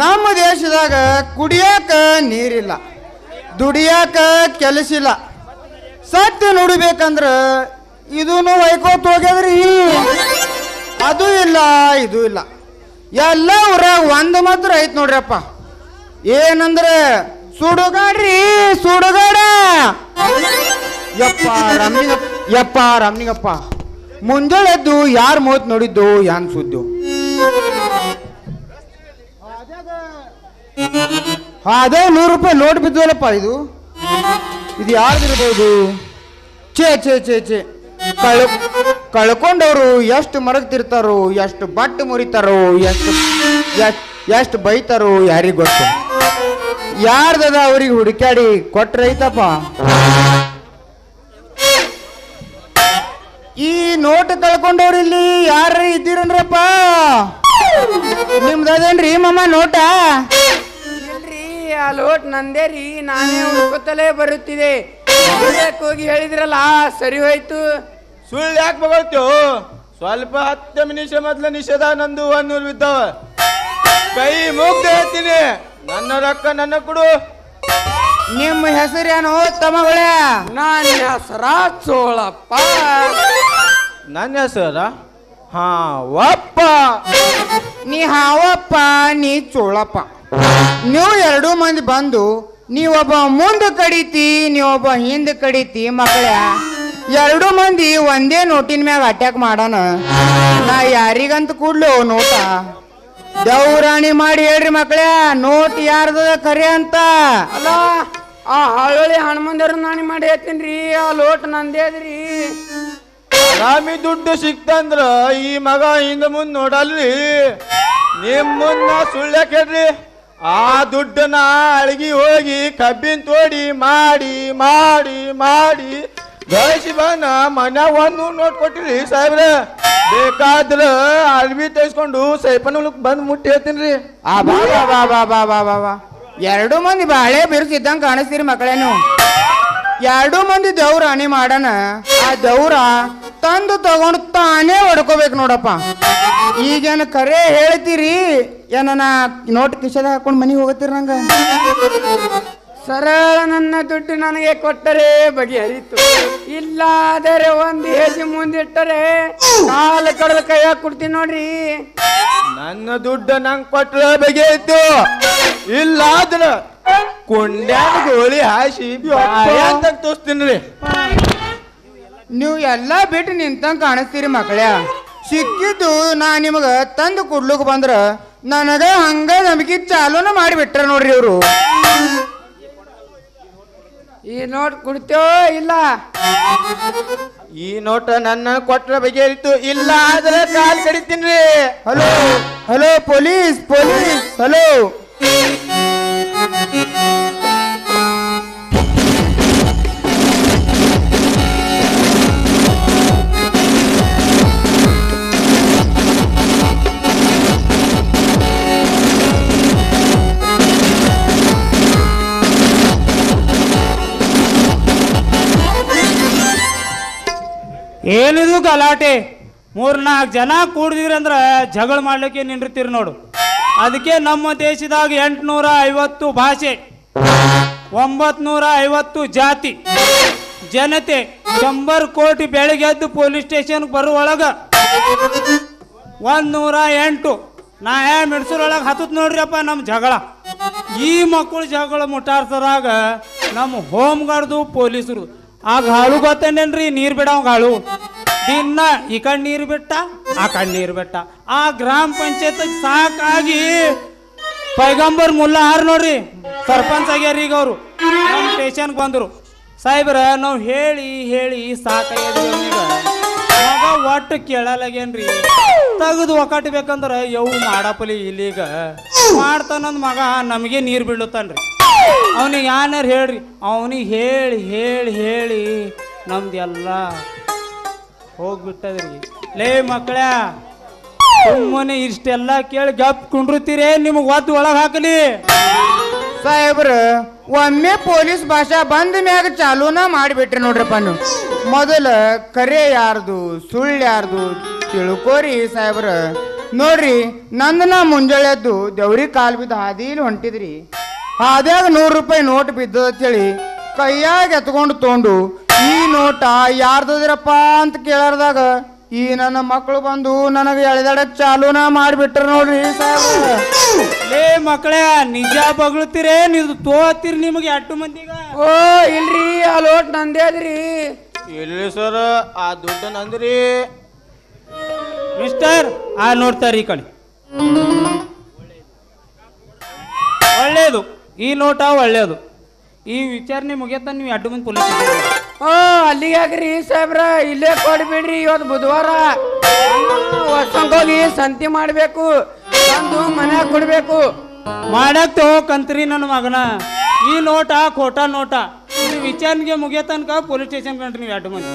ನಮ್ಮ ದೇಶದಾಗ ಕುಡಿಯಾಕ ನೀರಿಲ್ಲ, ದುಡಿಯಾಕ ಕೆಲಸಿಲ್ಲ. ಸತ್ಯ ನೋಡ್ಬೇಕಂದ್ರ ಇದೂನು ಹೊಯ್ಕೋತ ಹೋಗ್ಯದ್ರಿ. ಅದು ಇಲ್ಲ ಇದು ಇಲ್ಲ, ಎಲ್ಲ ಊರಾಗ ಒಂದು ಮಾತ್ರ ಐತ್ ನೋಡ್ರಪ್ಪ. ಏನಂದ್ರೆ ಸುಡುಗಾಡ್ರಿ ಸುಡುಗಾಡ. ಯಪ್ಪ ರಾಮನಿಗಪ್ಪ ಮುಂಜಾಳೆದ್ದು ಯಾರು ಮೂವತ್ ನೋಡಿದ್ದು ಯಾನ್ ಸುದ್ದು. ಅದೇ ₹100 ನೋಟ್ ಬಿದ್ದವಲ್ಲಪ್ಪ. ಇದು ಯಾರ್ದಿರ್ಬೋದು? ಛೇ ಛೇ ಛೇ ಛೇ ಕಳ್ಕೊಂಡವ್ರು ಎಷ್ಟು ಮರಗ್ತಿರ್ತಾರೋ, ಎಷ್ಟು ಬಟ್ಟೆ ಮುರಿತಾರೋ, ಎಷ್ಟು ಬೈತಾರೋ ಯಾರಿಗ ಗೊತ್ತು. ಯಾರ್ದದ ಅವ್ರಿಗೆ ಹುಡುಕ್ಯಾಡಿ ಕೊಟ್ರೈತಪ್ಪ. ಈ ನೋಟ್ ಕಳ್ಕೊಂಡವ್ರು ಇಲ್ಲಿ ಯಾರ ಇದ್ದೀರನ್ರಪ್ಪ? ನಿಮ್ದದೇನ್ರಿ ಮಾಮ ನೋಟ? ಇಲ್ರಿ, ಆ ಲೋಟ್ ನಂದೇ ರೀ. ನಾನೇ ಹುಡ್ಕೋತಲೇ ಬರುತ್ತಿದೆ. ಹೋಗಿ ಹೇಳಿದ್ರಲ್ಲ, ಸರಿ ಹೋಯ್ತು. ಸುಳ್ಳು ಯಾಕೆ ಬಗೊಳ್ತೇವು? ಸ್ವಲ್ಪ 10 ನಿಮಿಷ ಮೊದ್ಲು ನಿಷೇಧ ನಂದು 100 ಬಿದ್ದಾವ. ಕೈ ಮುಗ್ದು ಹೇಳ್ತೀನಿ, ನನ್ನ ರೊಕ್ಕ ನನ್ನ ಕೊಡು. ನಿಮ್ಮ ಹೆಸರೇನು ತಮ್ಮಗಳೇ? ನನ್ನ ಹೆಸರ ಚೋಳಪ್ಪ. ನನ್ನ ಹೆಸರ ಒಪ್ಪ. ನೀ ಹಾವಪ್ಪ, ನೀ ಚೋಳಪ್ಪ. ನೀವು 2 ಮಂದಿ ಬಂದು ನೀವೊಬ್ಬ ಮುಂದೆ ಕಡಿತಿ, ನೀವೊಬ್ಬ ಹಿಂದೆ ಕಡಿತಿ. ಮಕ್ಕಳ 2 ಮಂದಿ ಒಂದೇ ನೋಟಿನ ಮ್ಯಾಗ ಅಟ್ಯಾಕ್ ಮಾಡೋಣ. ನಾ ಯಾರಿಗಂತ ಕೂಡ್ಲು ನೋಟ? ದೇವ್ರಾಣಿ ಮಾಡಿ ಹೇಳ್ರಿ ಮಕ್ಕಳ, ನೋಟ್ ಯಾರ್ದ ಖರೆ ಅಂತ. ಅಲ್ಲ, ಆ ಹಳ್ಳಿ ಹನುಮಂದರ ನಾಣಿ ಮಾಡಿ ಹೇಳ್ತೀನಿ. ಆ ಲೋಟ್ ನಂದೇ ಅದ್ರಿ. ಆರಾಮಿ ದುಡ್ಡು ಸಿಕ್ತಂದ್ರ ಈ ಮಗ ಹಿಂದ ಮುಂದ್ ನೋಡಲ್ರಿ. ನಿಮ್ ಮುನ್ನ ಸುಳ್ಳ ಕೇಳ್ರಿ. ಆ ದುಡ್ಡನ್ನ ಅಳಗಿ ಹೋಗಿ ಕಬ್ಬಿನ ತೋಡಿ ಮಾಡಿ ಮಾಡಿ ಮಾಡಿ ಗಳಿಸಿ ಬಂದ ಮನ್ಯಾಗ 100 ನೋಟ್ ಕೊಟ್ಟಿರಿ ಸಾಹೇಬ್ರ. ಬೇಕಾದ್ರ ಅರ್ಬಿ ತೆಗೆಸ್ಕೊಂಡು ಸೈಪನ್ ಹುಲಕ್ ಬಂದ್ ಮುಟ್ಟಿ ಹೇಳ್ತೀನಿ. ಆ ಬಾ ಬಾ ಬಾ ಬಾ ಬಾ ಬಾ ಬಾ 2 ಮಂದಿ ಬಾಳೆ ಬಿರುಸಿದ್ದಂಗ ಕಾಣಿಸ್ತೀರಿ ಮಕ್ಕಳೇನು. 2 ಮಂದಿ ದೇವ್ರ ಹಣಿ ಮಾಡೋಣ. ಆ ದೇವ್ರ ತಂದು ತಗೊಂಡು ತಾನೇ ಹೊಡ್ಕೋಬೇಕು ನೋಡಪ್ಪ. ಈಗೇನು ಕರೆ ಹೇಳ್ತೀರಿ ಏನ ನೋಟ್ ಕಿಶದ ಹಾಕೊಂಡು ಮನೆಗೆ ಹೋಗತ್ತೀರಿ? ನಂಗ ಸರಳ ನನ್ನ ದುಡ್ಡು ನನಗೆ ಕೊಟ್ಟರೆ ಬಗೆಹರಿತು. ಇಲ್ಲಾದರೆ ಒಂದು ಹೆಜ್ಜೆ ಮುಂದಿಟ್ಟರೆ ಕಾಲ ಕಡದ ಕೈಯಾಗ ಕೊಡ್ತೀನಿ ನೋಡ್ರಿ. ನನ್ನ ದುಡ್ಡು ನಂಗೆ ಕೊಟ್ಟರೆ ಬಗೆಯಿತು. ಇಲ್ಲ ಆದ್ರ ಕೊಂಡ್ಯಾಗ ಗೋಳಿ ಹಾಸಿ ಅಂತ ತೋರಿಸ್ತೀನಿ. ನೀವು ಎಲ್ಲ ಬಿಟ್ಟು ನಿಂತಂಗ ಕಾಣಿಸ್ತೀರಿ ಮಕ್ಕಳೇ. ಸಿಕ್ಕಿದ್ದು ನಾ ನಿಮಗ ತಂದು ಕೊಡ್ಲಿಕ್ಕೆ ಬಂದ್ರ ನನಗ ಹಂಗ ನಂಬಿಕೆ ಚಾಲೂನ ಮಾಡಿಬಿಟ್ರ ನೋಡ್ರಿ ಇವರು. ಈ ನೋಟ್ ಕೊಡ್ತೇವೋ ಇಲ್ಲ? ಈ ನೋಟ ನನ್ನ ಕೊಟ್ರ ಬಗೆಹರಿತು. ಇಲ್ಲ ಆದ್ರೆ ಕಾಲ್ ಕಡಿತೀನಿ. Hello hello police police hello. ಏನಿದು ಗಲಾಟೆ? 3-4 ಜನ ಕೂಡಿದ್ರಿ ಅಂದ್ರೆ ಜಗಳ ಮಾಡ್ಲಿಕ್ಕೆ ನಿಂದಿರ್ತೀರಿ ನೋಡು. ಅದಕ್ಕೆ ನಮ್ಮ ದೇಶದಾಗ 850 ಭಾಷೆ, 950 ಜಾತಿ, ಜನತೆ, 100 ಕೋಟಿ ಬೆಳಗ್ಗೆದ್ದು ಪೊಲೀಸ್ ಸ್ಟೇಷನ್ಗೆ ಬರುವೊಳಗ 108 ನಾ ಮಿಡ್ಸೂರೊಳಗೆ ಹತ್ತತ್ ನೋಡ್ರಿಯಪ್ಪ ನಮ್ಮ ಜಗಳ. ಈ ಮಕ್ಕಳು ಜಗಳ ಮುಟ್ಟಾಡ್ಸರಾಗ ನಮ್ಮ ಹೋಮ್ ಗಾರ್ಡ್ದು ಪೊಲೀಸರು ಆ ಗಾಳು ಗೊತ್ತೇನೇನ್ರಿ ನೀರು ಬಿಡೋ ಗಾಳು ದಿನ ಈ ಕಡೆ ನೀರು ಬಿಟ್ಟ ಆ ಕಡೆ ನೀರು ಬಿಟ್ಟ ಆ ಗ್ರಾಮ ಪಂಚಾಯತ್ ಸಾಕಾಗಿ ಪೈಗಂಬರ್ ಮುಲ್ಲಾ ಹಾರ್ ನೋಡ್ರಿ ಸರ್ಪಂಚ್ ಆಗ್ಯಾರ ಈಗ ಅವರು ನಮ್ಮ ಸ್ಟೇಷನ್ಗೆ ಬಂದರು ಸಾಹೇಬ್ರ ನಾವು ಹೇಳಿ ಹೇಳಿ ಸಾಕಾಗ್ಯದ ಮಗ ಒಟ್ಟು ಕೇಳಲಾಗೇನ್ರಿ ತೆಗೆದು ಒಕ್ಕಟ್ಬೇಕಂದ್ರೆ ಯವು ಮಾಡಪಲಿ ಇಲ್ಲೀಗ ಮಾಡ್ತಾನಂದ್ ಮಗ ನಮಗೆ ನೀರು ಬೀಳುತ್ತಾನ್ರಿ ಅವನಿಗೆ ಯಾರು ಹೇಳ್ರಿ ಅವನಿಗೆ ಹೇಳಿ ಹೇಳಿ ಹೇಳಿ ನಮ್ದೆಲ್ಲ ಹೋಗ್ಬಿಟ್ಟದ್ರಿ ಲೇ ಮಕ್ಕಳ ಸುಮ್ಮನೆ ಇಷ್ಟೆಲ್ಲ ಕೇಳಿ ಗಪ್ ಕುಂಡ್ರುತ್ತೀರೇ ನಿಮಗೆ ಒದ್ದು ಒಳಗೆ ಹಾಕಲಿ ಸಾಹೇಬ್ರ ಒಮ್ಮೆ ಪೊಲೀಸ್ ಭಾಷಾ ಬಂದ ಮ್ಯಾಗ ಚಾಲೂನ ಮಾಡಿಬಿಟ್ರಿ ನೋಡ್ರಪ್ಪ ನೀವು ಮೊದಲ ಕರೆ ಯಾರ್ದು ಸುಳ್ಳು ಯಾರ್ದು ತಿಳ್ಕೋರಿ ಸಾಹೇಬ್ರ ನೋಡ್ರಿ ನಂದನ ಮುಂಜಾಳೆದ್ದು ದೇವ್ರಿ ಕಾಲ್ ಬಿದ್ದು ಹಾದಿಲಿ ಹೊಂಟಿದ್ರಿ ಹಾದ್ಯಾಗ 100 ರೂಪಾಯಿ ನೋಟ್ ಬಿದ್ದದಂತೇಳಿ ಕೈಯಾಗ ಎತ್ಕೊಂಡು ತೊಗೊಂಡು ಈ ನೋಟ ಯಾರ್ದದ್ರಪ್ಪ ಅಂತ ಕೇಳಾರ್ದಾಗ ಈ ನನ್ನ ಮಕ್ಕಳು ಬಂದು ನನಗೆ ಎಳೆದಾಡಕ್ ಚಾಲೂನ ಮಾಡಿಬಿಟ್ರ ನೋಡ್ರಿ ಸಾಹೇಬ್ರ ಲೇ ಮಕ್ಕಳೇ ನಿಜ ಬಗ್ಳುತ್ತೀರೇ ನೀವು ತೋತೀರಿ ನಿಮಗೆ 8 ಮಂದಿಗ ಓ ಇಲ್ರಿ ಆ ಲೋಟ್ ನಂದೇ ಅದ್ರಿ ಇಲ್ರಿ ಸರ್ ಆ ದುಡ್ಡು ನಂದ್ರಿ ಮಿಸ್ಟರ್ ಆ ನೋಡ್ತಾರ ಈ ಕಡೆ ಒಳ್ಳೇದು ಈ ನೋಟ ಒಳ್ಳೇದು ಈ ವಿಚಾರಣೆ ಮುಗಿಯತ್ತ ನೀವು 2 ಮಂದಿ ಪೊಲೀಸ್ ಓ ಅಲ್ಲಿಗೆ ಯಾಕ್ರಿ ಸಾಹೇಬ್ರ ಇಲ್ಲೇ ಕೊಡ್ಬಿಡ್ರಿ ಇವತ್ತು ಬುಧವಾರ ವರ್ಷಕ್ಕೋಗಿ ಸಂತಿ ಮಾಡಬೇಕು ತಂದು ಮನ್ಯಾಗ ಕೊಡ್ಬೇಕು ಮಾಡಕ್ ತಗೋಕಂತ್ರಿ ನನ್ನ ಮಗನ ಈ ನೋಟ ಖೋಟಾ ನೋಟ ಇದು ವಿಚಾರಣೆಗೆ ಮುಗಿಯ ತನಕ ಪೊಲೀಸ್ ಸ್ಟೇಷನ್ ಕಂಡ್ರಿ ನೀವು 2 ಮಂದಿ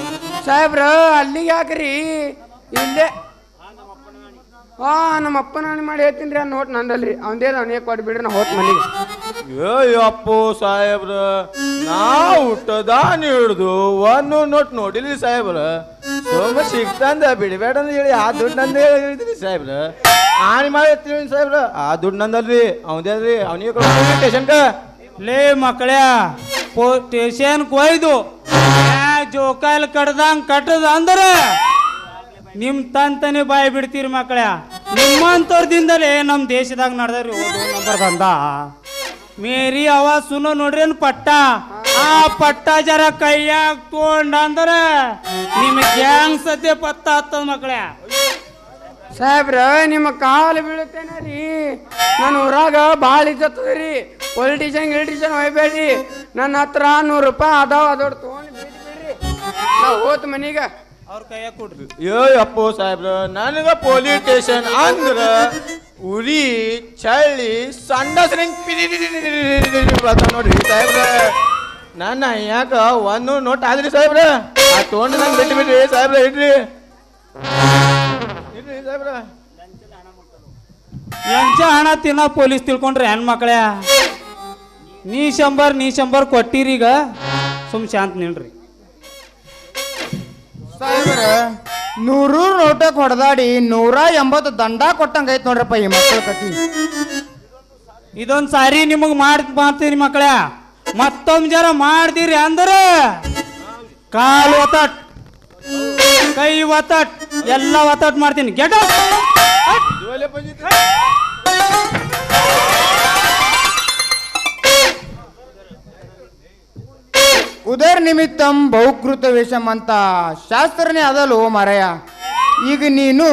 ಸಾಹೇಬ್ರ ಅಲ್ಲಿಗೆ ಯಾಕ್ರಿ ಇಲ್ಲೇ ಹಾ ನಮ್ಮ ಅಪ್ಪನ ಹಣಿ ಮಾಡಿ ಹೇಳ್ತೀನಿ ರೀ ಆ ನೋಟ್ ನಂದಲ್ರಿ ಅವಂದೇ ಅವನಿಗೆ ಕೊಡ್ಬಿಡ್ರಿ ನಾ ಹೋತ್ ಮನೆಗೆ ಅಪ್ಪು ಸಾಹೇಬ್ರ ನಾ ಹುಟ್ಟದ ಹಿಡ್ದು ಒಂದು ನೋಟ್ ನೋಡಿಲ್ರಿ ಸಾಹೇಬ್ರ ಸೋಮ ಸಿಗ್ತಂದ ಬಿಡಬೇಡ ಅಂತ ಹೇಳಿ ಆ ದುಡ್ಡು ನಂದೇ ಹೇಳಿದ್ರಿ ಸಾಹೇಬ್ರ ಹಾನಿ ಮಾಡಿ ಸಾಹೇಬ್ರ ಆ ದುಡ್ಡು ನಂದಲ್ರಿ ಅವನದೇ ಅಲ್ರಿ ಅವನಿಗೆ ಸ್ಟೇಷನ್ಕ ಲೇ ಮಕ್ಕಳೇ ಸ್ಟೇಷನ್ ಕೊಯ್ದು ಜೋಕಾಲ್ ಕಡ್ದಂಗ್ ಕಟ್ಟದ ಅಂದ್ರೆ ನಿಮ್ ತಂತಾನೆ ಬಾಯಿ ಬಿಡ್ತೀರಿ ಮಕ್ಕಳ ನಿಮ್ಮಂತವ್ರದಿಂದಲೇ ನಮ್ಮ ದೇಶದಾಗ ನಡೆದ್ರಿ ಓದು ನಂಬರ್ ಬಂದ ಮೇರಿ ಆವಾಜ್ ಸುನೋ ನೋಡ್ರಿ ಪಟ್ಟ ಆ ಪಟ್ಟ ಜರ ಕೈಯಾಗ ತೊಗೊಂಡ ಅಂದ್ರ ನಿಮಗೆ ಗ್ಯಾಂಗ್ ಸದ್ಯ ಪತ್ತ ಹತ್ತದ ಮಕ್ಕಳ ಸಾಹೇಬ್ರ ನಿಮ್ಮ ಕಾಲು ಬೀಳುತ್ತೇನೆ ರೀ ನನ್ನ ಊರಾಗ ಭಾಳ ಇಜ್ಜತ್ತದ ರೀ ಪೊಲಿಟಿಷನ್ ಒಯ್ಬೇಡ್ರಿ ನನ್ನ ಹತ್ರ 100 ರೂಪಾಯಿ ಅದಾವ ಅದೋಡ್ ತೊಗೊಂಡು ಬಿಡ್ರಿ ನಾ ಹೋತ್ ಮನೀಗ ಅವ್ರ ಕೈಯಾಗ ಕೊಡ್ರಿ ಅಪ್ಪು ಸಾಹೇಬ್ರ ನನಗ ಪೊಲೀಸ್ ಸ್ಟೇಷನ್ ಅಂದ್ರ ಉರಿ ಚಳಿ ಸಂಡಸ್ ನೋಡ್ರಿ ಸಾಹೇಬ್ರ ನನ್ನ ಯಾಕ ಒಂದು ನೋಟ್ ಆದ್ರಿ ಸಾಹೇಬ್ರ ಆ ತೊಗೊಂಡು ನಂಗೆ ಬಿಟ್ಟು ಬಿಡ್ರಿ ಸಾಹೇಬ್ರ ಇಡ್ರಿ ಸಾಹೇಬ್ರ ಲಂಚ ಹಣ ತಿನ್ನ ಪೊಲೀಸ್ ತಿಳ್ಕೊಂಡ್ರೆ ಹೆಣ್ಮಕ್ಳ ನೀ ಶಂಬರ್ ಕೊಟ್ಟಿರೀಗ ಸುಮ್ ಶಾಂತ ನಿಲ್ರಿ ಸಾಹೇಬ್ರ 100 ನೋಟಕ್ ಹೊಡೆದಾಡಿ 180 ದಂಡ ಕೊಟ್ಟಂಗೈತ್ ನೋಡ್ರಪ್ಪ ಈ ಮಕ್ಕಳ ಕತಿ ಇದೊಂದ್ ಸಾರಿ ನಿಮಗ್ ಮಾಡ್ತೀನಿ ಮಕ್ಕಳ ಮತ್ತೊಮ್ಮೆ ಜರ ಮಾಡ್ತೀರಿ ಅಂದ್ರ ಕಾಲು ಒತ್ತಟ್ ಕೈ ಒತ್ತಟ್ ಎಲ್ಲ ಒತ್ತಟ್ ಮಾಡ್ತೀನಿ ಗೆಟ್ ಉದರ ನಿಮಿತ್ತಂ ಬಹುಕೃತ ವೇಷಂ ಅಂತ ಶಾಸ್ತ್ರನೇ ಅದಲ್ಲೋ ಮರಯ ಈಗ ನೀನು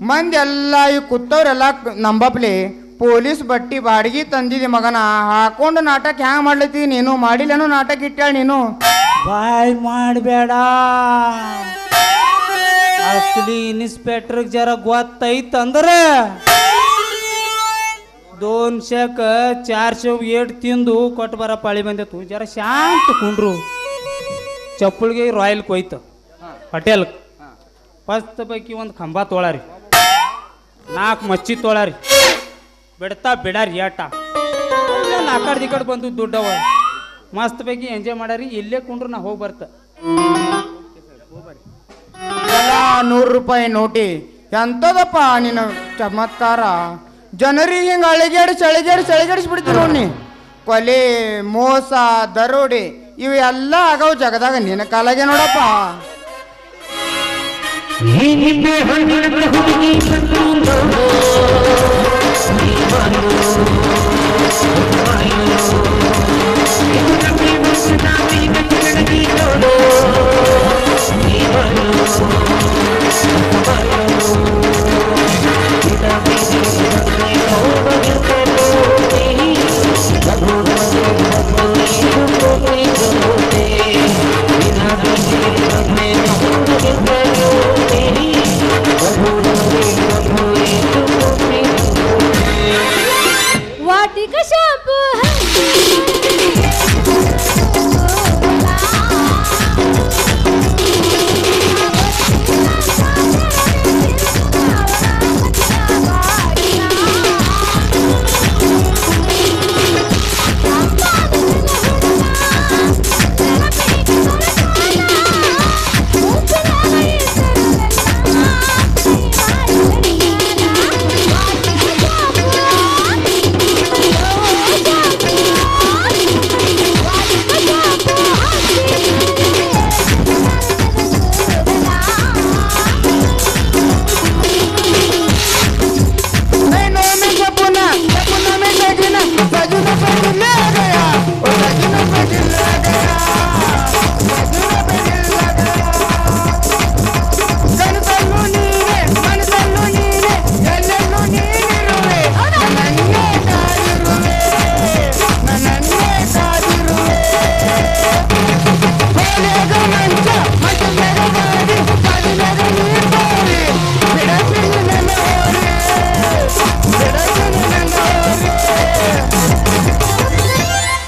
ಮಂದಿ ಎಲ್ಲ ಈ ಕೂತವ್ರೆಲ್ಲ ನಂಬಪ್ಲಿ ಪೊಲೀಸ್ ಬಟ್ಟಿ ಬಾಡಿಗೆ ತಂದಿದಿ ಮಗನ ಹಾಕೊಂಡು ನಾಟಕ ಹ್ಯಾಂಗ ಮಾಡ್ಲತ್ತಿ ನೀನು ಮಾಡಿಲ್ಲೇನು ನಾಟಕ ಇಟ್ಟಾಳ ನೀನು ಬಾಯ್ ಮಾಡಬೇಡ ಅಸಲಿ ಇನ್ಸ್ಪೆಕ್ಟರ್ ಜರ ಗೊತ್ತೈತಂದ್ರ 200 ಏಟ್ ತಿಂದು ಕೊಟ್ಟು ಬರ ಪಾಳಿ ಬಂದಿತ್ತು ಜರ ಶಾಂತ ಕುಂಡ್ರು ಚಪ್ಪಲ್ಗೆ ರಾಯಲ್ ಕೊಯ್ತು ಹೋಟೆಲ್ ಫಸ್ಟ್ ಪೈಕಿ ಒಂದು ಕಂಬ ತೊಳಾರಿ 4 ಮಚ್ಚಿ ತೊಳಾರಿ ಬಿಡ್ತಾ ಬಿಡಾರಿ ಏಟ 4 ದಿಕ್ಕಡ್ ಬಂದು ದುಡ್ಡವ ಮಸ್ತ್ ಪೈಕಿ ಎಂಜಾಯ್ ಮಾಡಾರಿ ಇಲ್ಲೇ ಕುಂಡ್ರು ನಾ ಹೋಗಿ ಬರ್ತ ಎಲ್ಲ 100 ರೂಪಾಯಿ ನೋಟಿ ಎಂತದಪ್ಪ ನಿನ್ನ ಚಮತ್ಕಾರ ಜನರಿಗೆ ಹಿಂಗೆ ಅಳಿಗೇಡಿಸಿ ನೋಡಿ ಕೊಲೆ ಮೋಸ ದರೋಡೆ ಇವೆಲ್ಲ ಆಗವು ಜಗದಾಗ ನಿನ್ನ ಕಾಲಾಗೆ ನೋಡಪ್ಪ ಈ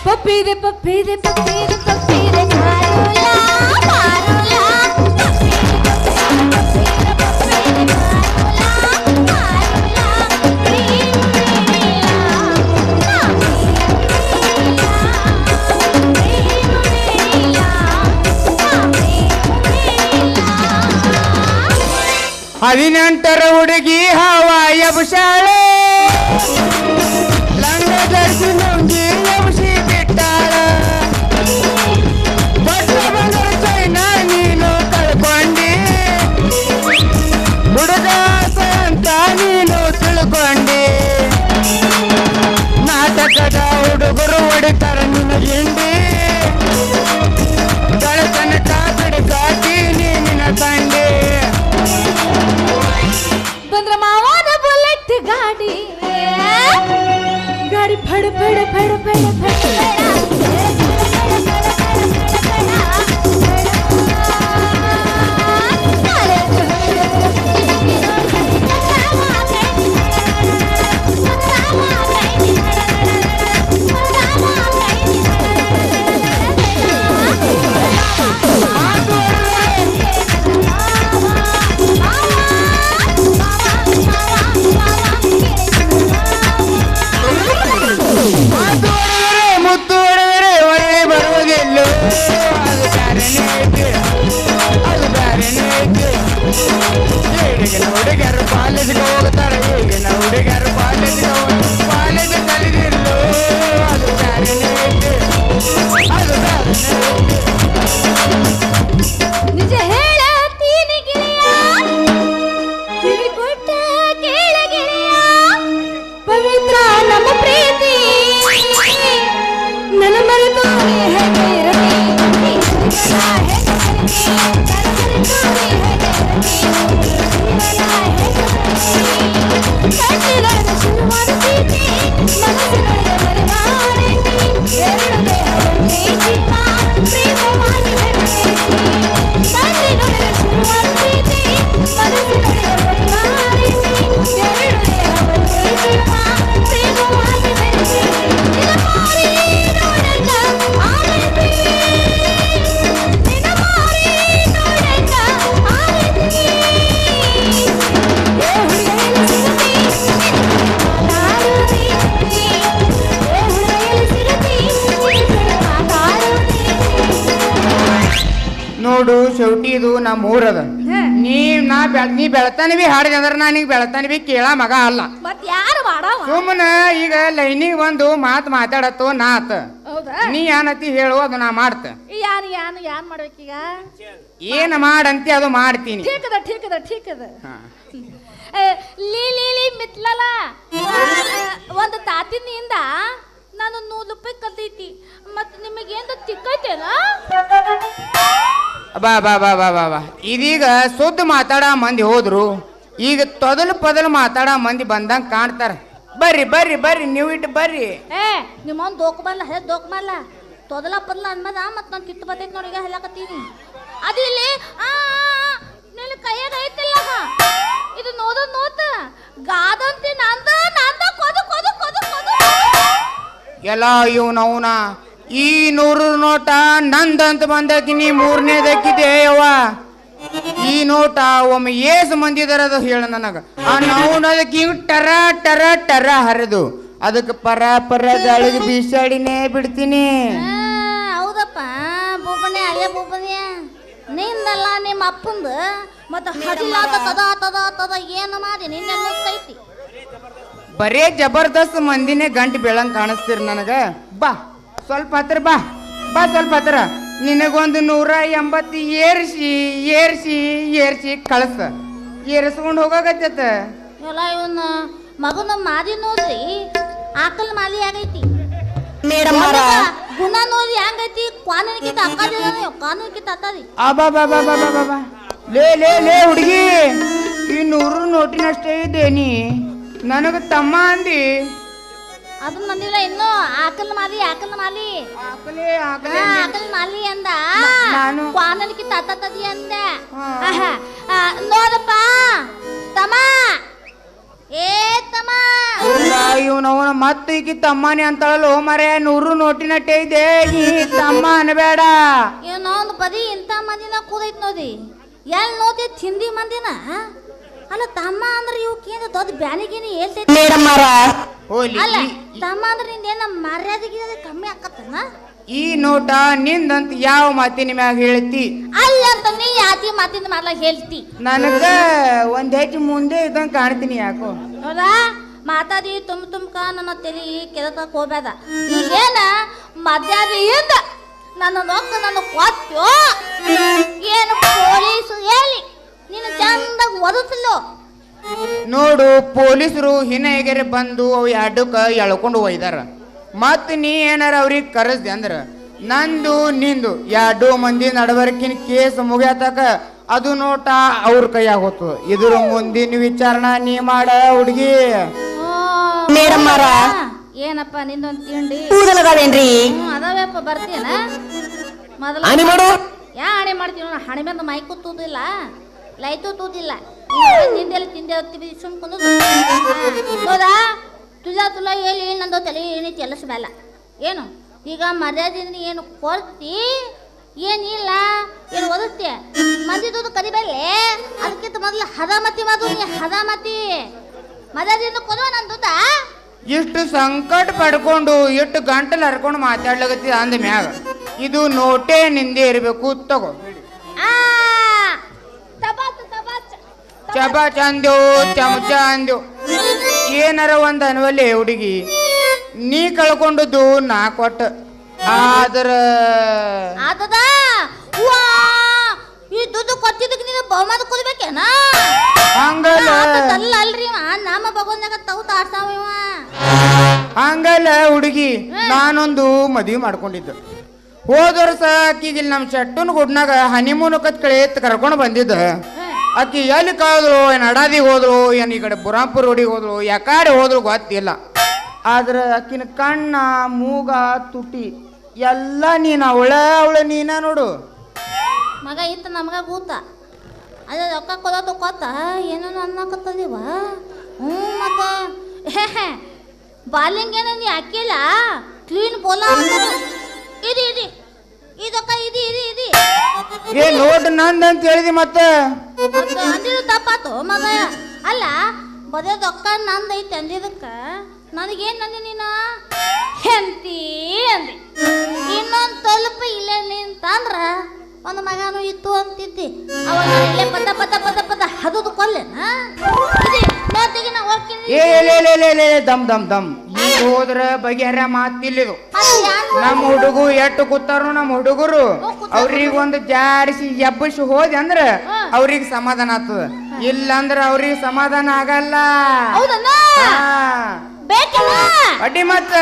ಪಪ್ಪೀರೆ ಪಪ್ಪೀರೆ ಪಪ್ಪೀರೆ ಪಪ್ಪೀರೆ ಕಾರೋಲಾ ಕಾರೋಲಾ ಹದಿನೆಂಟರ ಹುಡುಗಿ ಹವಾಯ ಬುಷಾಳೆ ಲಂಗ ಧರಿಸಿ ಲುಂಗಿ ಎಬ್ಸಿ ಬಿಟ್ಟಾಳ ದೊಡ್ಡ ಬಂದರ ಚೈನ ನೀನು ಕಳ್ಕೊಂಡಿ ಹುಡುಗ ಅಂತ ನೀನು ತಿಳ್ಕೊಂಡಿ ನಾಟಕದ ಹುಡುಗರು ಹೊಡಿತಾರ ನಿನ್ನ ಹಿಂಡಿ ಗಳತನಕ ಬಿಡಿಸಾಕಿ ನಿನ್ನ ತಂಡಿ ಬಂದ್ರ ಮಾವನ ಬುಲೆಟ್ ಗಾಡಿ ಗಾಡಿ ಫಡ ಫಡ ಫಡ ಫಡ ಫಡ ಮುತ್ತು ಹೊಡೆದರೆ ಒಳ್ಳೆ ಬರುವುದಿಲ್ಲ ಅದು ಬ್ಯಾರೆನೇ ಐತಿ ಅದು ಬ್ಯಾರೆನೇ ಐತಿ ಈಗಿನ ಹುಡುಗರು ಕಾಲೇಜಿಗೆ ಹೋಗ್ತಾರೆ ಈಗಿನ ಹುಡುಗರು ಕಾಲೇಜ್ ಕಲಿದಿಲ್ಲ ಅದು ಬ್ಯಾರೆನೇ ಐತಿ ಅದು ಬ್ಯಾರೆನೇ ಐತಿ ನಿಜ ಹೇಳತೀನಿ ಗೆಳೆಯ ಕಿವಿ ಕೊಟ್ಟ ಕೇಳ ಗೆಳೆಯ ಪವಿತ್ರ ನಮ್ಮ ಪ್ರೀತಿ ನನ್ನ ಮರೆತು ಹೇಗೆ ಇರಲಿ ಶುರುವಾದ ಪ್ರೀತಿ ಮನಸ್ಸಿನೊಳಗೆ ಬರಬಾರದು ಎರಡು ದೇಹವೊಂದೇ ಜೀವ ಪ್ರೇಮವಾಗಿ ತಂದಿನೊಳಗೆ ಶುರುವಾದ ಪ್ರೀತಿ ಮನಸ್ಸಿನೊಳಗೆ ಬರಬಾರದು ಎರಡು ದೇಹವೊಂದೇ ಜೀವ ಪ್ರೇಮವಾಗಿ ನೋಡು ಶೌಟಿ ಇದು ನಮ್ಮ ಊರದ ನೀ ಬೆಳತಾನೆ ಬಿ ಹಾಡಿದೆ ಅಂದ್ರೆ ನಾನೀಗ ಬೆಳತಾನೆ ಬಿ ಕೇಳ ಮಗ ಅಲ್ಲ ಮತ್ ಯಾರು ಮಾಡವ ಸುಮ್ಮನ ಈಗ ಲೈನಿಗೆ ಒಂದು ಮಾತಾಡತ್ತು ನಾತ್ ಹೌದಾ ನೀ ಏನತಿ ಹೇಳು ಅದು ನಾ ಮಾಡ್ತ ಯಾನ್ ಮಾಡ್ಬೇಕೀಗ ಏನ್ ಮಾಡಂತಿ ಅದು ಮಾಡ್ತೀನಿ ಠೀಕ್ ಅದ ಲೀ ಮಿತ್ಲಲ್ಲ ಒಂದು ತಾತಿನಿಂದ ನಾನು 100 ರೂಪಾಯಿ ಕಲ್ತೈತಿ ಮತ್ ನಿಮಗೇನು ತಿಕ್ಕೈತೇನ ಬಾ ಬಾ ಬಾ ಬಾ ಬಾ ಬಾ ಇದೀಗ ಸುದ್ದ ಮಾತಾಡ ಮಂದಿ ಹೋದ್ರು ಈಗ ತೊದಲು ಮಾತಾಡ ಮಂದಿ ಬಂದಂಗ ಕಾಣ್ತಾರ ಬರ್ರಿ ಬರ್ರಿ ಬರ್ರಿ ನೀವು ಇಟ್ಟು ಬರ್ರಿ ನಿಮ್ಮವ್ನು ದೋಕ್ಮಲ್ಲ ತೊದಲ ಪದಲ ಅನ್ಮದ ಮತ್ ನಾನು ಕಿತ್ತು ಬರ್ತೈತಿ ನೋಡಿ ಈಗ ಹೇಳಕತ್ತೀನಿ ಅದು ಇಲ್ಲಿ ನಿನ್ನ ಕೈಯಾಗ ಐತಿಲ್ಲ ಇದು ನೋತ ಗಾದಂತಿ ನಂದ ಕೊದು ಕೊದು ಕೊದು ಕೊದು ಎಲ್ಲ ಇವ್ನವನ ಈ 100 ನೋಟ ನಂದಂತ ಬಂದಕಿ ನೀ 3ನೇದಕ್ಕಿದೆ ಯವ್ವ ಈ ನೋಟ ಒಮ್ಮೆ ಏಸು ಮಂದಿದಾರ ಅದು ಹೇಳ ನನಗ ಆ ನೌನದಕ್ಕೆ ಹಿಂಗ್ ಟರ ಟರ ಟರ ಹರಿದು ಅದಕ್ಕೆ ಪರ ಗಾಳಿಗೆ ಬೀಸಾಡಿನೇ ಬಿಡ್ತೀನಿ ಹೌದಪ್ಪ ಬೂಬನೆ ಅಯ್ಯ ಬೂಬನೆ ನಿಂದಲ್ಲ ನಿಮ್ಮ ಅಪ್ಪಂದು ಮತ್ತೆ ಹಡಿಲಾದ ತದ ಏನು ಮಾಡಿ ನಿನ್ನೆಲ್ಲ ಕೈತಿ ಬರೇ ಜಬರ್ದಸ್ತ್ ಮಂದಿನೇ ಗಂಟು ಬೆಳಂಗ್ ಕಾಣಿಸ್ತೀರಿ ನನಗ ಬಾ ಸ್ವಲ್ಪ ಹತ್ರ ಬಾ ಸ್ವಲ್ಪ ಹತ್ರ ನಿನಗೊಂದು 180 ಏರ್ಸಿ ಕಳ್ಸ ಏರ್ಸ್ಕೊಂಡು ಹೋಗಾಗತ್ತ ಎಲ್ಲ ಇವನ್ ಮಗನ ಮಾದಿ ನೋಡ್ರಿ ಆಕಲ್ ಮಾಲಿ ಆಗೈತಿ ಗುಣ ನೋಡಿ ಹೆಂಗೈತಿ ಕಾನೂನಿಗಿಂತ ಕಾನೂನಿಗಿಂತ ಅತ್ತದಿ ಅಬಾ ಲೇ ಹುಡುಗಿ ಈ 100 ನೋಟಿನಷ್ಟೇ ಇದ್ದೇನಿ ನನಗ ತಮ್ಮ ಅಂದಿ ಅದನ್ನ ಬಂದಿಲ್ಲ ಇನ್ನು ಆಕಲ್ ಮಾಲಿ ಆಕಲ್ ಮಾಲಿ ಅಂದ ನಾನು ಕಾನೂನಿಗಿಂತ ಅತ್ತದಿ ಅಂದೆ ನೋಡಪ್ಪ ತಮ್ಮ ಏ ತಮ್ಮ ಇವನವನ ಮತ್ತೆ ಈಕಿ ತಮ್ಮನೆ ಅಂತಾಳಲ್ಲ ಮರೆ 100 ನೋಟಿನಟ್ಟೆ ಇದೆ ಈ ತಮ್ಮ ಅನ್ಬೇಡ. ಇವನು ಒಂದು ಪದಿ ಇಂಥ ಮಂದಿನ ಕೂದೈತ್ ನೋಡಿ ಎಲ್ಲಿ ನೋದಿ ತಿಂದಿ ಮಂದಿನ ಅಲ್ಲ ತಮ್ಮ ಅಂದ್ರೆ ಇವಕ್ಕೇನು ದೊಡ್ಡ ಬ್ಯಾನಿಗೇನಿ ಹೇಳ್ತೈತಿ ಹೋಲಿ ಅಲ್ಲ ತಮ್ಮ ಅಂದ್ರೆ ನಿಂದೇನ ಮರ್ಯಾದೆಗೆ ಕಮ್ಮಿ ಆಕತ್ತನ ಈ ನೋಟ ನಿಂದಂತ ಯಾವ ಮಾತಿನ ಮ್ಯಾಗ ಹೇಳ್ತಿ ಅಲ್ಲ ಅಂತ ನೀ ಯಾತಿ ಮಾತಿಂದ ಮಾಡ್ಲಾಕ ಹೇಳ್ತಿ ನನಗ ಒಂದ್ ಹೆಚ್ಚು ಮುಂದೆ ಇದ್ದಂಗ ಕಾಣ್ತೀನಿ ಯಾಕೋ ಹೌದಾ ಮಾತಾಡಿ ತುಮ್ಕ ನನ್ನ ತಲೆ ಕೆದಕಕ್ ಹೋಗ್ಬೇಡ ಈಗೇನ ಮರ್ಯಾದೆಯಿಂದ ನನ್ನ ರೊಕ್ಕ ನನ್ನ ಕೊಟ್ಟು ಏನು ಪೊಲೀಸ್ ಹೇಳಿ ನೀನು ಚಂದಾಗ ಒದತಿಲ್ಲೋ ನೋಡು ಪೊಲೀಸರು ಹಿನ್ನೆಗೆರೆ ಬಂದು ಅವು ಎರಡಕ್ಕ ಎಳ್ಕೊಂಡು ಒಯ್ದಾರ ಮತ್ ನೀ ಏನಾರ ಅವ್ರಿಗೆ ಕರೆಸ್ದೆ ಅಂದ್ರ ನಂದು ನಿಂದು 2 ಮಂದಿ ನಡವರ್ಕಿನ ಕೇಸ್ ಮುಗಿಯತಕ ಅದು ನೋಟ ಅವ್ರ ಕೈಯಾಗ ಹೋಗ್ತದ ಇದ್ರ ಮುಂದಿನ ವಿಚಾರಣಾ ನೀ ಮಾಡ ಹುಡುಗಿ. ಏನಪ್ಪ ನಿಂದೊಂದು ತಿಂಡಿ ಕೂದಲಗಳೇನ್ರಿ ಅದಾವಪ್ಪ ಬರ್ತೀನ ಮೊದಲ ಆನೆ ಮಾಡು ಯಾ ಹಣೆ ಮಾಡ್ತೀವಿ ನೋಡ ಹಣೆ ಮೇಲೆ ಮೈಕು ತೂದಿಲ್ಲ ಲೈಟು ತೂದಿಲ್ಲ ನಿಂದೆಲ್ಲ ತಿಂದೆ ಸುಮ್ಕೊಂಡು ಹೌದಾ ತುಲಾ ಹೇಳಿ ನಂದು ತಲೆ ಏನು ಕೆಲಸಬೇಡ ಏನು ಈಗ ಮರ್ಯಾದೆಯಿಂದ ಏನು ಕೊಡ್ತಿ ಏನಿಲ್ಲ ಏನು ಓದಿಸ್ತೀಯ ಮಂದಿ ದುಡ್ಡು ಕರಿಬೇಲೆ ಅದಕ್ಕಿಂತ ಮೊದಲು ಹದಾಮತಿ ಮಾಡು ನೀ ಹದಾಮತಿ ಮರ್ಯಾದೆಯಿಂದ ಕೊಡುವ ನನ್ನ ದುಡ್ಡ ಇಷ್ಟು ಸಂಕಟ ಪಡ್ಕೊಂಡು ಎಷ್ಟು ಗಂಟಲು ಹರ್ಕೊಂಡು ಮಾತಾಡ್ಲಾಗತ್ತಿ ಅಂದ ಮ್ಯಾಗ ಇದು ನೋಟೇ ನಿಂದೆ ಇರಬೇಕು ತಗೋ ಚಬಾ ಚಂದೇವು ಚಮಚ ಅಂದೇವು ಏನಾರ ಒಂದ್ ಅನ್ವಲ್ಲಿ ಹುಡುಗಿ ನೀ ಕಳ್ಕೊಂಡದ್ದು ನಾ ಕೊಟ್ಟ ಆದ್ರ ಈ ದುಡ್ಡು ಕೊಟ್ಟಿದ್ದಕ್ಕೆ ನೀನು ಬಹುಮಾನ ಕೊಡ್ಬೇಕೇನ ಹಂಗಲ್ಲ ಅಲ್ರಿ ನಮ್ಮ ಭಗವಂತನಾಗ ತಗೋ ತಾಡ್ಸಾವ ಹಂಗಲ್ಲ ಹುಡುಗಿ ನಾನೊಂದು ಮದುವೆ ಮಾಡ್ಕೊಂಡಿದ್ದೆ ಹೋದ ವರ್ಷ ಆಕಿಗೆ ನಮ್ಮ ಚಟ್ಟನ ಗುಡ್ನಾಗ ಹನಿಮೂನ್ ಕಳೆ ಕರ್ಕೊಂಡು ಬಂದಿದ್ದ ಆಕಿ ಎಲ್ಲಿ ಕಾದ್ರು ಏನು ಅಡಾದಿಗೆ ಹೋದ್ರು ಏನು ಈ ಕಡೆ ಬುರಾಂಪುರ ರೋಡಿಗೆ ಹೋದ್ರು ಯಾಕಡೆ ಹೋದ್ರು ಗೊತ್ತಿಲ್ಲ ಆದ್ರೆ ಆಕಿನ ಕಣ್ಣ ಮೂಗ ತುಟಿ ಎಲ್ಲ ನೀನು ಅವಳ ನೀನ ನೋಡು ಮಗ ಇತ್ತು ನಮಗ ಭೂತ ಅದ ರೊಕ್ಕ ಕೊಡೋದು ಕೊತ್ತ ಏನೇನು ಅನ್ನಕತ್ತದೀವ ಮತ್ತೆ ಬಾಲಿಂಗೇನ ನೀ ಹಾಕಿಲ್ಲ ಕ್ಲೀನ್ ಬೋಲ ಇದಿ ಇದಿ ಇದಕ್ಕ ಇದಿ ಇದಿ ಇದಿ ಏ ನೋಡ್ ನಂದಂತ ಹೇಳಿದಿ ಮತ್ತೆ ಅಂದಿದ್ದು ತಪ್ಪಾತು ಮಗ ಅಲ್ಲ ಬದೇ ರೊಕ್ಕ ನಂದೈತೆ ಅಂದಿದ್ದಕ್ಕ ನನಗೇನು ನಂದಿ ನೀನು ಹೆಂತಿ ಅಂದಿ ಇನ್ನೊಂದು ಸ್ವಲ್ಪ ಇಲ್ಲೇ ನಿಂತಂದ್ರ ಒಂದು ಮಗನೂ ಇತ್ತು ಅಂತಿದ್ದಿ ಅವಾಗ ಇಲ್ಲೇ ಪದ ಹದುದು ಕೊಲ್ಲೆನಾ ನೋತಿಗೆ ನಾ ಹೋಗ್ತೀನಿ ಏ ದಮ್ ದಮ್ ದಮ್ ಈಗ ಹೋದ್ರ ಬಗೆಹರ ಮಾತಿಲ್ಲಿದು ನಮ್ಮ ಹುಡುಗು ಎಟ್ಟು ಕೂತಾರು ನಮ್ಮ ಹುಡುಗರು ಅವ್ರಿಗೆ ಒಂದು ಜಾಡಿಸಿ ಎಬ್ಬಸಿ ಹೋದೆ ಅಂದ್ರ ಅವ್ರಿಗೆ ಸಮಾಧಾನ ಆಗ್ತದ ಇಲ್ಲಂದ್ರ ಅವ್ರಿಗೆ ಸಮಾಧಾನ ಆಗಲ್ಲ ಬೇಕಲ್ಲ ಅಡ್ಡಿ ಮತ್ತ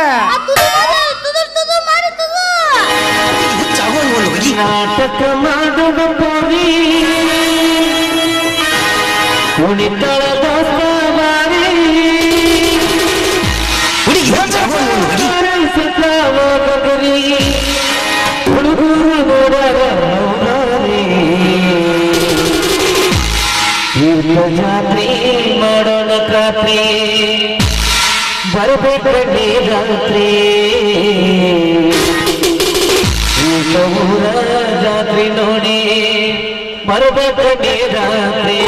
ನಾಟಕ ಮಾಡುವ ಪೋರಿ ಕುಣಿತಳದ ಸವಾರಿ ಹುಡುಗರು ನೋಡರ ಜಾತ್ರೆ ಮಾಡೋಣ ರಾತ್ರಿ ಬರಬೇಕೇ ರಾತ್ರಿ ಊರ ಜಾತ್ರೆ ನೋಡಿ ಬರಬೇಕೇ ರಾತ್ರಿ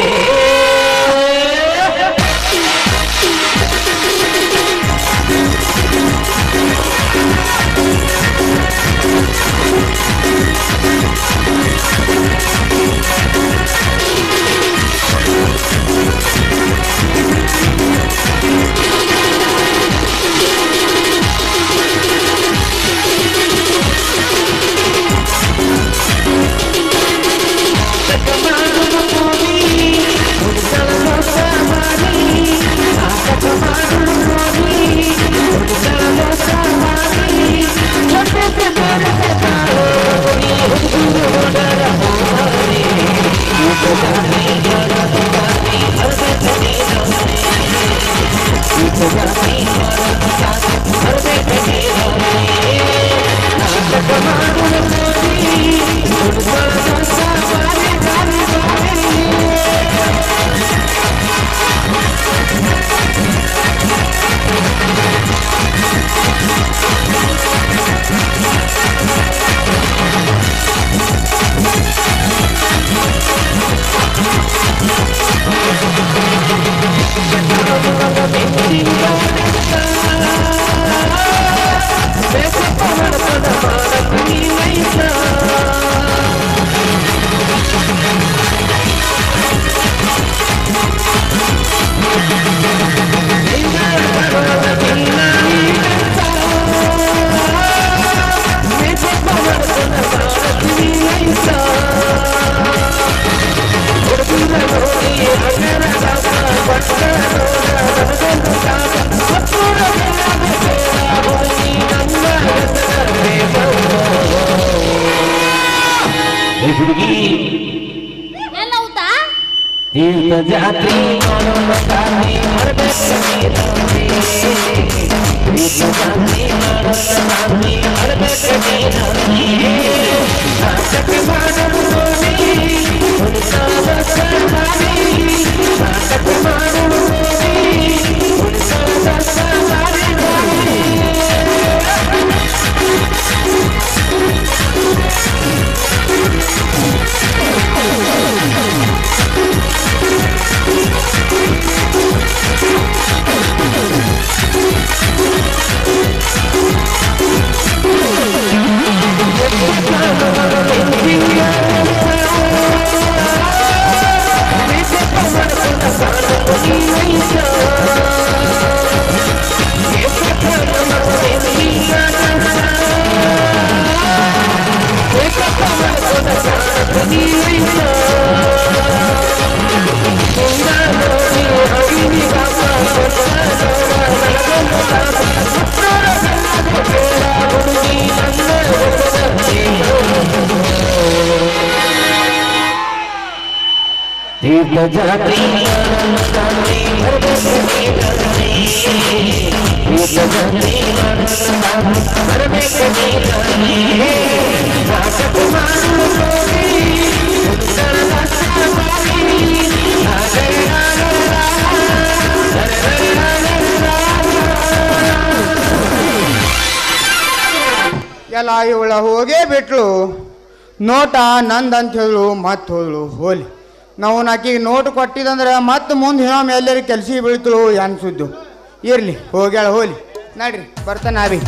ಹುಡುಗಿ ಎಲ್ಲ ಊಟ ತೀರ್ಥ ಜಾತ್ರೆ ಮಾಡೋಣ ರಾತ್ರಿ ಮರಬೇಕು ನೀರಾತ್ರಿ ತೀರ್ಥ ಜಾತ್ರೆ ಮಾಡೋಣ ರಾತ್ರಿ ಮರಬೇಕು ನೀರಾತ್ರಿ ನಾಟಕ ಮಾಡಲು ಹೋಗಿ ಉಳಿಸಾದ ಸವಾರಿ ನಾಟಕ ಮಾಡಲು ಹೋಗಿ ಉಳಿಸಾದ ಸವಾರಿ ತೀರ್ಥ ಜಾತ್ರೆ ತೀರ್ಥ ಜಾತ್ರೆ ಬರಬೇಕು ನಾಟಕ ಮಾಡಲು ಹೋಗಿ ಎಲ್ಲ ಇವಳ ಹೋಗೇ ಬಿಟ್ಲು. ನೋಟ ನಂದಂತ ಹೇಳು ಮತ್ತೆ ಹೋದ್ಳು ಹೋಲಿ. ನಾವು ಆಕಿಗೆ ನೋಟ್ ಕೊಟ್ಟಿದಂದ್ರೆ ಮತ್ತೆ ಮುಂದೆ ಇನ್ನೊಮ್ಮೆ ಎಲ್ಲರಿಗೆ ಕೆಲ್ಸಿಗೆ ಬೀಳ್ತಳು ಅನ್ಸುದ್ದು. ಇರಲಿ ಹೋಗ್ಯಾಳ ಹೋಲಿ. ನಡ್ರಿ ಬರ್ತಾನೆ ನಾವೇ.